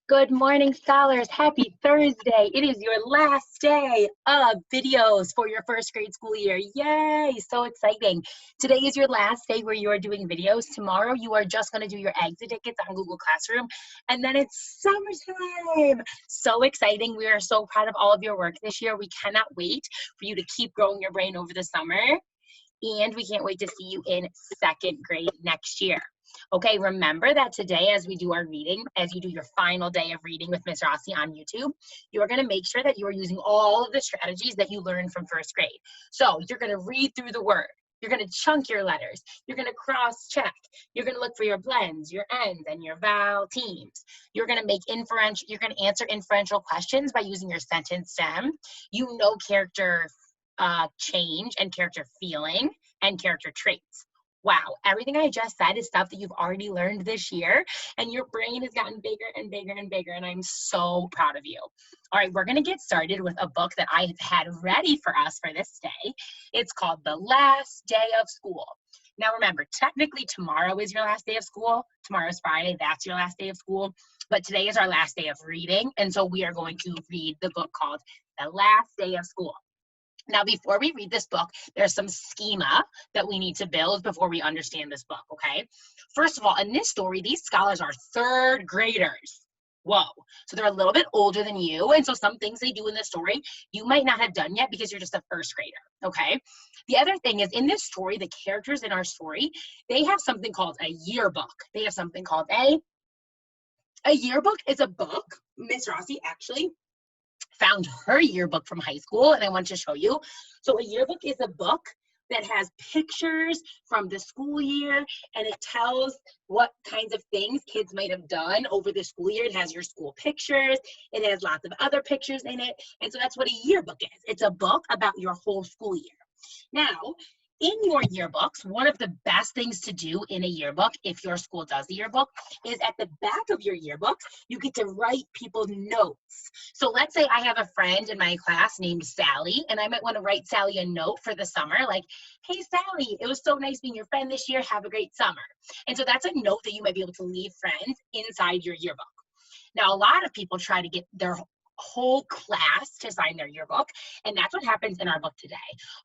Good morning, scholars. Happy Thursday. It is your last day of videos for your first grade school year. Yay, so exciting. Today is your last day where you are doing videos. Tomorrow, you are just going to do your exit tickets on Google Classroom, and then it's summertime. So exciting. We are so proud of all of your work this year. We cannot wait for you to keep growing your brain over the summer, and we can't wait to see you in second grade next year. Okay, remember that today as we do our reading, as you do your final day of reading with Miss Rossi on YouTube, you are going to make sure that you are using all of the strategies that you learned from first grade. So you're going to read through the word. You're going to chunk your letters. You're going to cross-check. You're going to look for your blends, your ends, and your vowel teams. You're going to make inferential. You're going to answer inferential questions by using your sentence stem. You know character change and character feeling and character traits. Wow, everything I just said is stuff that you've already learned this year, and your brain has gotten bigger and bigger and bigger, and I'm so proud of you. All right, we're going to get started with a book that I have had ready for us for this day. It's called The Last Day of School. Now remember, technically tomorrow is your last day of school. Tomorrow's Friday, that's your last day of school. But today is our last day of reading, and so we are going to read the book called The Last Day of School. Now, before we read this book, there's some schema that we need to build before we understand this book, okay? First of all, in this story, these scholars are third graders. Whoa. So they're a little bit older than you, and so some things they do in this story you might not have done yet because you're just a first grader, okay? The other thing is, in this story, the characters in our story, they have something called a yearbook. They have something called a yearbook is a book. Miss Rossi actually found her yearbook from high school, and I want to show you. So a yearbook is a book that has pictures from the school year, and it tells what kinds of things kids might have done over the school year. It has your school pictures. It has lots of other pictures in it, and so that's what a yearbook is. It's a book about your whole school year. Now, in your yearbooks, one of the best things to do in a yearbook, if your school does the yearbook, is at the back of your yearbook, you get to write people notes. So let's say I have a friend in my class named Sally, and I might want to write Sally a note for the summer, like, hey, Sally, it was so nice being your friend this year. Have a great summer. And so that's a note that you might be able to leave friends inside your yearbook. Now, a lot of people try to get their whole class to sign their yearbook, and that's what happens in our book today.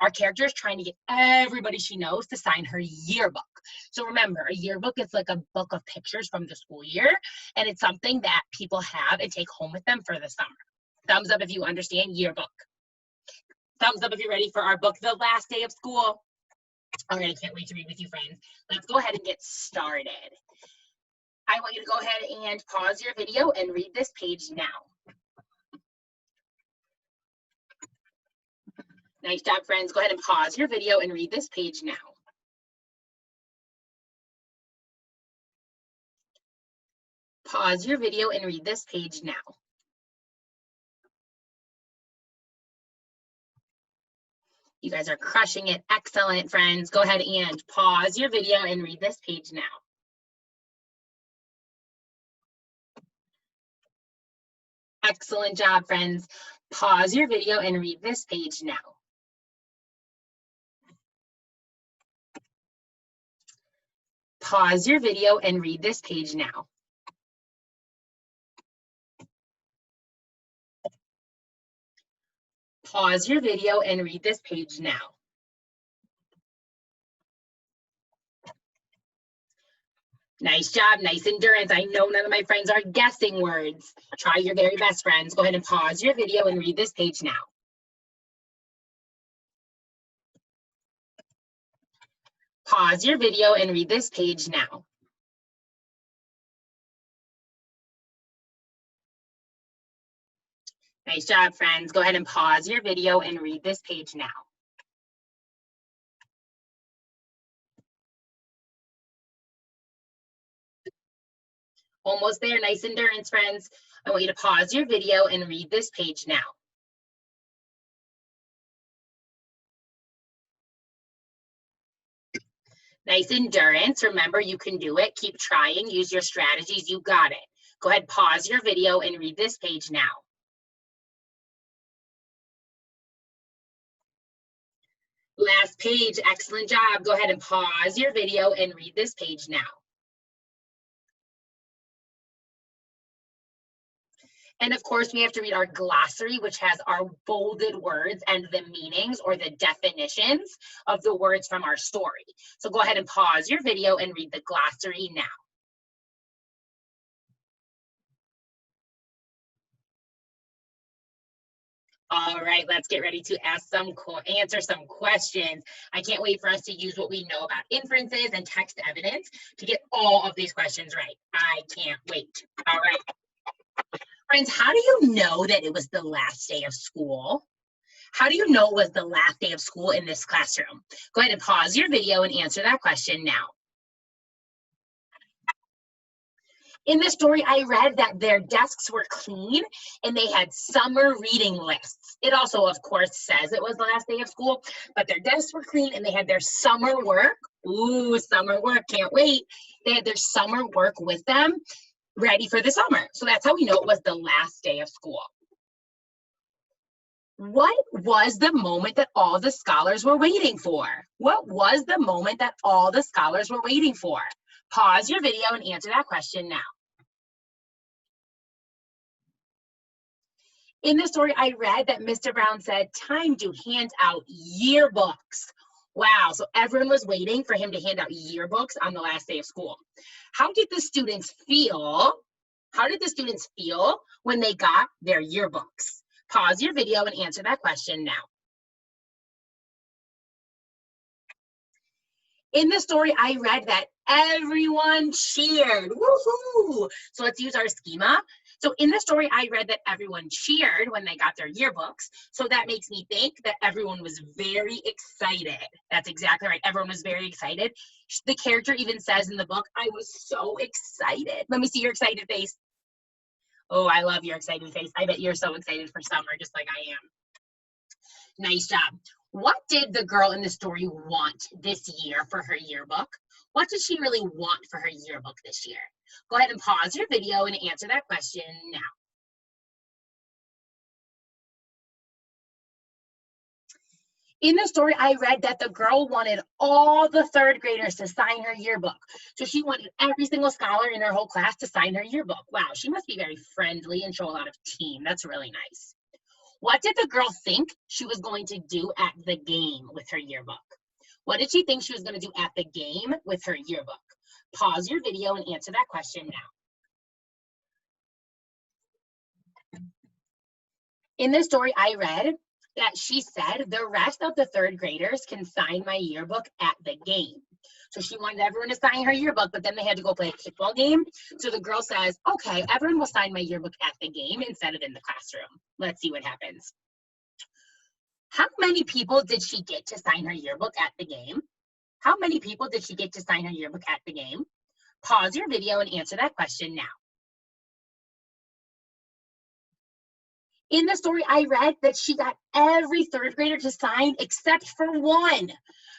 Our character is trying to get everybody she knows to sign her yearbook. So remember, a yearbook is like a book of pictures from the school year, and it's something that people have and take home with them for the summer. Thumbs up if you understand yearbook. Thumbs up if you're ready for our book, The Last Day of School. All right, I can't wait to read with you, friends. Let's go ahead and get started. I want you to go ahead and pause your video and read this page now. Nice job, friends. Go ahead and pause your video and read this page now. Pause your video and read this page now. You guys are crushing it. Excellent, friends. Go ahead and pause your video and read this page now. Excellent job, friends. Pause your video and read this page now. Pause your video and read this page now. Pause your video and read this page now. Nice job, nice endurance. I know none of my friends are guessing words. Try your very best, friends. Go ahead and pause your video and read this page now. Pause your video and read this page now. Nice job, friends. Go ahead and pause your video and read this page now. Almost there, nice endurance, friends. I want you to pause your video and read this page now. Nice endurance. Remember, you can do it. Keep trying. Use your strategies. You got it. Go ahead, pause your video and read this page now. Last page. Excellent job. Go ahead and pause your video and read this page now. And of course, we have to read our glossary, which has our bolded words and the meanings or the definitions of the words from our story. So go ahead and pause your video and read the glossary now. All right, let's get ready to answer some questions. I can't wait for us to use what we know about inferences and text evidence to get all of these questions right. I can't wait. All right. Friends, how do you know that it was the last day of school? How do you know it was the last day of school in this classroom? Go ahead and pause your video and answer that question now. In the story, I read that their desks were clean and they had summer reading lists. It also, of course, says it was the last day of school, but their desks were clean and they had their summer work. Ooh, summer work, can't wait. They had their summer work with them, ready for the summer. So that's how we know it was the last day of school. What was the moment that all the scholars were waiting for? What was the moment that all the scholars were waiting for? Pause your video and answer that question now. In the story, I read that Mr. Brown said, time to hand out yearbooks. Wow, so everyone was waiting for him to hand out yearbooks on the last day of school. How did the students feel? How did the students feel when they got their yearbooks? Pause your video and answer that question now. In the story, I read that everyone cheered. Woohoo! So let's use our schema. So in the story, I read that everyone cheered when they got their yearbooks. So that makes me think that everyone was very excited. That's exactly right. Everyone was very excited. The character even says in the book, I was so excited. Let me see your excited face. Oh, I love your excited face. I bet you're so excited for summer, just like I am. Nice job. What did the girl in the story want this year for her yearbook? What did she really want for her yearbook this year? Go ahead and pause your video and answer that question now. In the story, I read that the girl wanted all the third graders to sign her yearbook. So she wanted every single scholar in her whole class to sign her yearbook. Wow, she must be very friendly and show a lot of team. That's really nice. What did the girl think she was going to do at the game with her yearbook? What did she think she was going to do at the game with her yearbook? Pause your video and answer that question now. In the story, I read that she said the rest of the third graders can sign my yearbook at the game. So she wanted everyone to sign her yearbook, but then they had to go play a kickball game. So the girl says, okay, everyone will sign my yearbook at the game instead of in the classroom. Let's see what happens. How many people did she get to sign her yearbook at the game? How many people did she get to sign her yearbook at the game? Pause your video and answer that question now. In the story, I read that she got every third grader to sign except for one.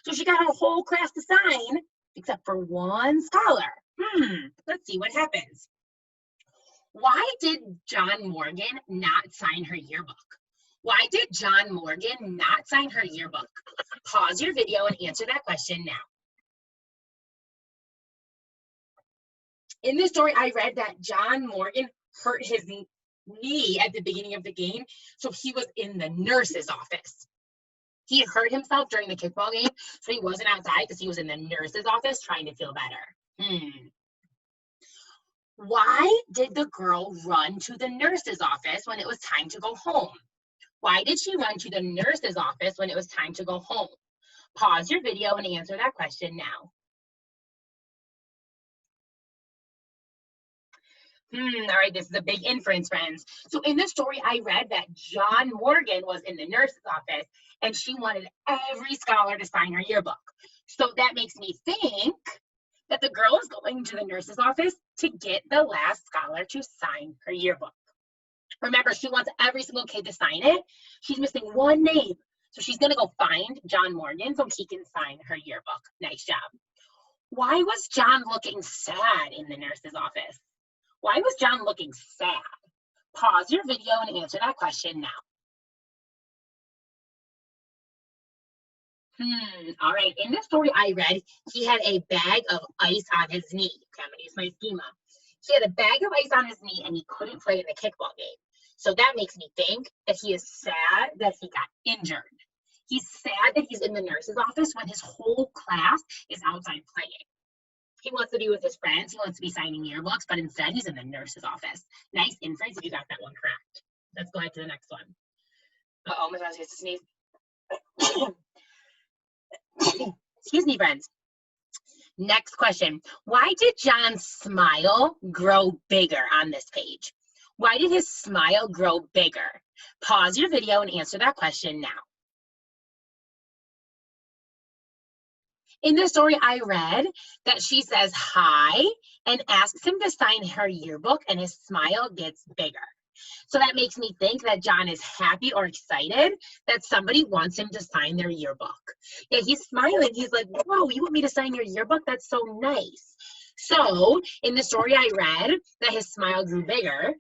So she got her whole class to sign except for one scholar. Let's see what happens. Why did John Morgan not sign her yearbook? Why did John Morgan not sign her yearbook? Pause your video and answer that question now. In this story, I read that John Morgan hurt his knee at the beginning of the game, so he was in the nurse's office. He hurt himself during the kickball game, so he wasn't outside because he was in the nurse's office trying to feel better. Why did the girl run to the nurse's office when it was time to go home? Why did she run to the nurse's office when it was time to go home? Pause your video and answer that question now. All right, this is a big inference, friends. So in this story, I read that John Morgan was in the nurse's office and she wanted every scholar to sign her yearbook. So that makes me think that the girl is going to the nurse's office to get the last scholar to sign her yearbook. Remember, she wants every single kid to sign it. She's missing one name. So she's going to go find John Morgan so he can sign her yearbook. Nice job. Why was John looking sad in the nurse's office? Why was John looking sad? Pause your video and answer that question now. All right, in this story I read, he had a bag of ice on his knee. Okay, I'm gonna use my schema. He had a bag of ice on his knee and he couldn't play in the kickball game. So that makes me think that he is sad that he got injured. He's sad that he's in the nurse's office when his whole class is outside playing. He wants to be with his friends. He wants to be signing yearbooks, but instead he's in the nurse's office. Nice inference if you got that one correct. Let's go ahead to the next one. Uh-oh, my mouse has to sneeze. Excuse me, friends. Next question. Why did John's smile grow bigger on this page? Why did his smile grow bigger? Pause your video and answer that question now. In the story I read that she says hi and asks him to sign her yearbook and his smile gets bigger. So that makes me think that John is happy or excited that somebody wants him to sign their yearbook. Yeah, he's smiling. He's like, whoa, you want me to sign your yearbook? That's so nice. So in the story I read that his smile grew bigger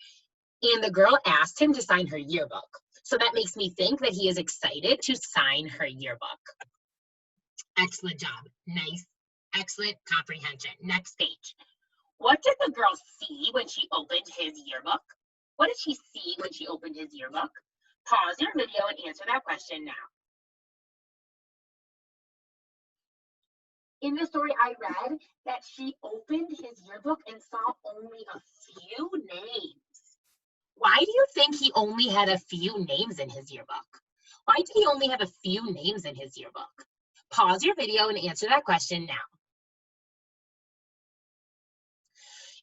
and the girl asked him to sign her yearbook. So that makes me think that he is excited to sign her yearbook. Excellent job. Nice. Excellent comprehension. Next page. What did the girl see when she opened his yearbook? What did she see when she opened his yearbook? Pause your video and answer that question now. In the story I read that she opened his yearbook and saw only a few names. Why do you think he only had a few names in his yearbook? Why did he only have a few names in his yearbook? Pause your video and answer that question now.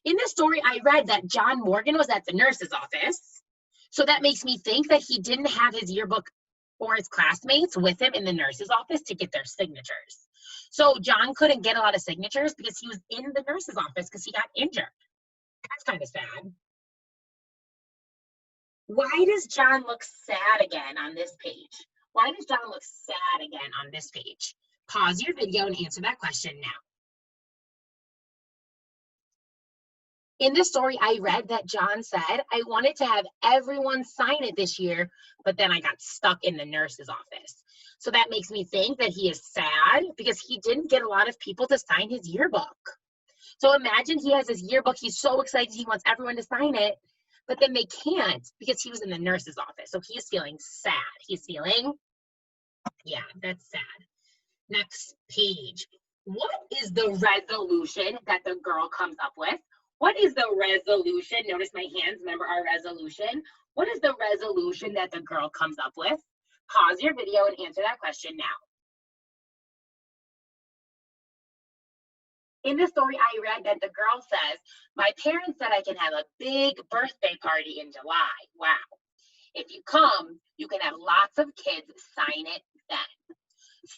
In the story I read that John Morgan was at the nurse's office. So that makes me think that he didn't have his yearbook or his classmates with him in the nurse's office to get their signatures. So John couldn't get a lot of signatures because he was in the nurse's office because he got injured. That's kind of sad. Why does John look sad again on this page? Why does John look sad again on this page? Pause your video and answer that question now. In the story I read that John said, I wanted to have everyone sign it this year, but then I got stuck in the nurse's office. So that makes me think that he is sad because he didn't get a lot of people to sign his yearbook. So imagine he has his yearbook, he's so excited, he wants everyone to sign it, but then they can't because he was in the nurse's office. So he's feeling sad. He's feeling, yeah, that's sad. Next page. What is the resolution that the girl comes up with? What is the resolution? Notice my hands, remember our resolution. What is the resolution that the girl comes up with? Pause your video and answer that question now. In the story I read that the girl says, my parents said I can have a big birthday party in July. Wow. If you come, you can have lots of kids sign it then.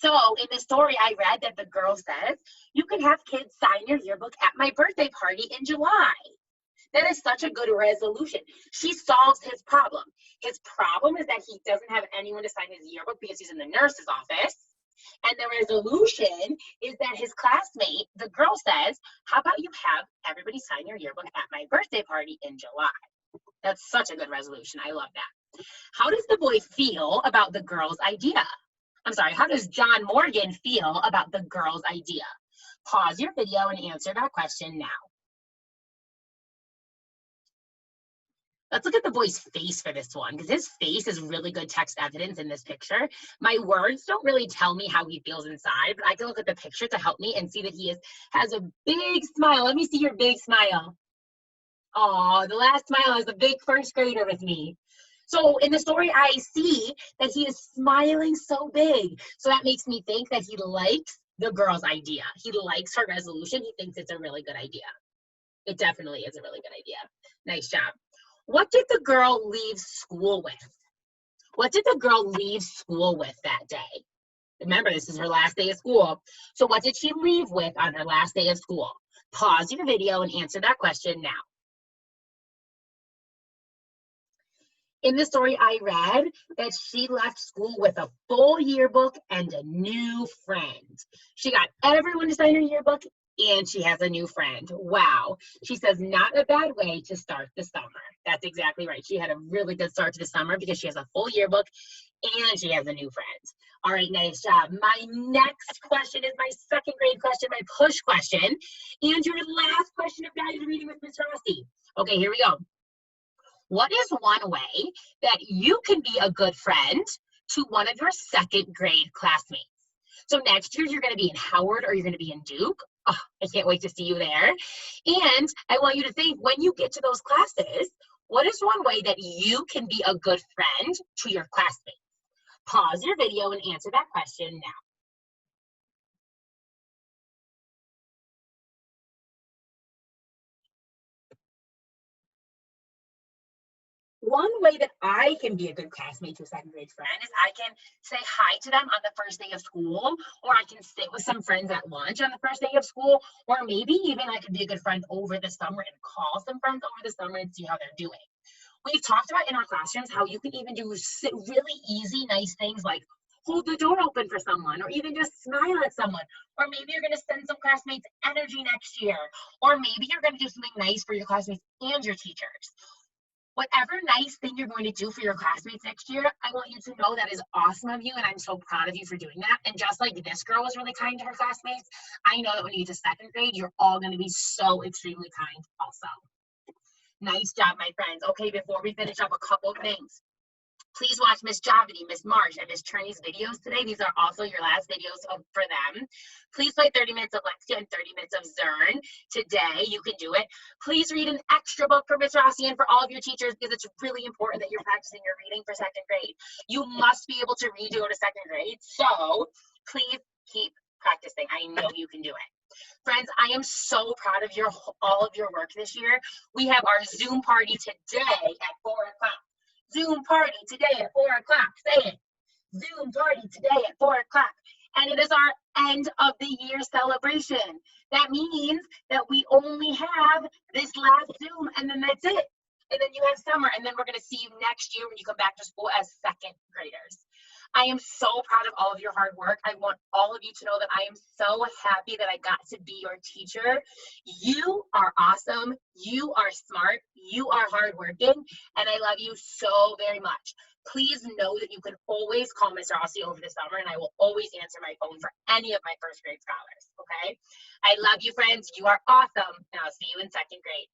So in the story I read that the girl says, you can have kids sign your yearbook at my birthday party in July. That is such a good resolution. She solves his problem. His problem is that he doesn't have anyone to sign his yearbook because he's in the nurse's office. And the resolution is that his classmate, the girl says, how about you have everybody sign your yearbook at my birthday party in July? That's such a good resolution. I love that. How does the boy feel about the girl's idea? I'm sorry, how does John Morgan feel about the girl's idea? Pause your video and answer that question now. Let's look at the boy's face for this one, because his face is really good text evidence in this picture. My words don't really tell me how he feels inside, but I can look at the picture to help me and see that he has a big smile. Let me see your big smile. Oh, the last smile is a big first grader with me. So in the story, I see that he is smiling so big. So that makes me think that he likes the girl's idea. He likes her resolution. He thinks it's a really good idea. It definitely is a really good idea. Nice job. What did the girl leave school with? What did the girl leave school with that day? Remember, this is her last day of school. So what did she leave with on her last day of school? Pause your video and answer that question now. In the story I read that she left school with a full yearbook and a new friend. She got everyone to sign her yearbook and she has a new friend. Wow. She says not a bad way to start the summer. That's exactly right. She had a really good start to the summer because she has a full yearbook and she has a new friend. All right, nice job. My next question is my second grade question, my push question. And your last question of guided reading with Ms. Rossi. Okay, here we go. What is one way that you can be a good friend to one of your second grade classmates? So next year, you're going to be in Howard or you're going to be in Duke. Oh, I can't wait to see you there. And I want you to think, when you get to those classes, what is one way that you can be a good friend to your classmates? Pause your video and answer that question now. One way that I can be a good classmate to a second grade friend is I can say hi to them on the first day of school, or I can sit with some friends at lunch on the first day of school, or maybe even I could be a good friend over the summer and call some friends over the summer and see how they're doing. We've talked about in our classrooms how you can even do really easy, nice things like hold the door open for someone, or even just smile at someone. Or maybe you're going to send some classmates energy next year, or maybe you're going to do something nice for your classmates and your teachers. Whatever nice thing you're going to do for your classmates next year, I want you to know that is awesome of you, and I'm so proud of you for doing that. And just like this girl was really kind to her classmates, I know that when you get to second grade, you're all going to be so extremely kind also. Nice job, my friends. Okay, before we finish up, a couple of things. Please watch Miss Javity, Miss Marsh, and Miss Turney's videos today. These are also your last videos for them. Please play 30 minutes of Lexia and 30 minutes of Zern today. You can do it. Please read an extra book for Miss Rossi and for all of your teachers, because it's really important that you're practicing your reading for second grade. You must be able to read to go to second grade, so please keep practicing. I know you can do it. Friends, I am so proud of all of your work this year. We have our Zoom party today at 4 o'clock. Zoom party today at 4 o'clock. Say it. Zoom party today at 4 o'clock. And it is our end of the year celebration. That means that we only have this last Zoom, and then that's it. And then you have summer, and then we're going to see you next year when you come back to school as second graders. I am so proud of all of your hard work. I want all of you to know that I am so happy that I got to be your teacher. You are awesome. You are smart. You are hardworking. And I love you so very much. Please know that you can always call Miss Rossi over the summer, and I will always answer my phone for any of my first grade scholars. Okay? I love you, friends. You are awesome. And I'll see you in second grade.